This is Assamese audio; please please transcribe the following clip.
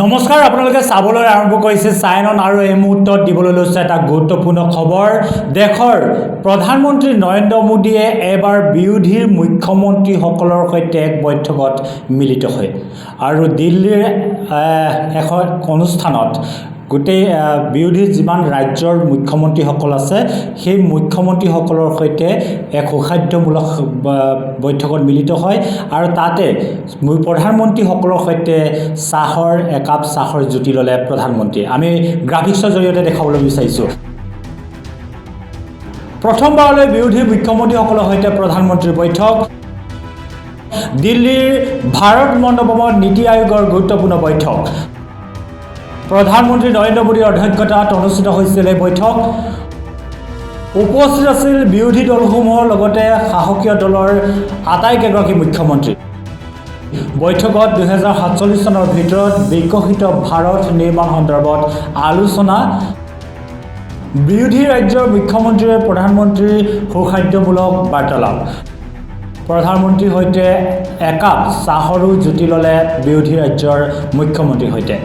নমস্কাৰ, আপোনালোকে চাবলৈ আৰম্ভ কৰিছে চাইনন আৰু এই মুহূৰ্তত দিবলৈ লৈছে এটা গুৰুত্বপূৰ্ণ খবৰ। দেশৰ প্ৰধানমন্ত্ৰী নৰেন্দ্ৰ মোদীয়ে এবাৰ বিৰোধীৰ মুখ্যমন্ত্ৰীসকলৰ সৈতে এক বৈঠকত মিলিত হয় আৰু দিল্লীৰ এখন অনুষ্ঠানত গোটেই বিৰোধী যিমান ৰাজ্যৰ মুখ্যমন্ত্ৰীসকল আছে সেই মুখ্যমন্ত্ৰীসকলৰ সৈতে এক সুখাদ্যমূলক বৈঠকত মিলিত হয় আৰু তাতে প্ৰধানমন্ত্ৰীসকলৰ সৈতে একাপ চাহৰ জুতি ল'লে প্ৰধানমন্ত্ৰী। আমি গ্ৰাফিক্সৰ জৰিয়তে দেখাবলৈ বিচাৰিছোঁ। প্ৰথমবাৰলৈ বিৰোধী মুখ্যমন্ত্ৰীসকলৰ সৈতে প্ৰধানমন্ত্ৰীৰ বৈঠক। দিল্লীৰ ভাৰত মণ্ডপত নীতি আয়োগৰ গুৰুত্বপূৰ্ণ বৈঠক। প্ৰধানমন্ত্ৰী নৰেন্দ্ৰ মোদীৰ অধ্যক্ষতাত অনুষ্ঠিত হৈছিল এই বৈঠক। উপস্থিত আছিল বিৰোধী দলসমূহৰ লগতে শাসকীয় দলৰ আটাইকেইগৰাকী মুখ্যমন্ত্ৰী। বৈঠকত 2047 চনৰ ভিতৰত বিকশিত ভাৰত নিৰ্মাণ সন্দৰ্ভত আলোচনা। বিৰোধী ৰাজ্যৰ মুখ্যমন্ত্ৰীয়ে প্ৰধানমন্ত্ৰীৰ সুখাদ্যমূলক বাৰ্তালাপ। প্ৰধানমন্ত্ৰীৰ সৈতে একাপ চাহৰো জুতি ল'লে বিৰোধী ৰাজ্যৰ মুখ্যমন্ত্ৰীৰ সৈতে।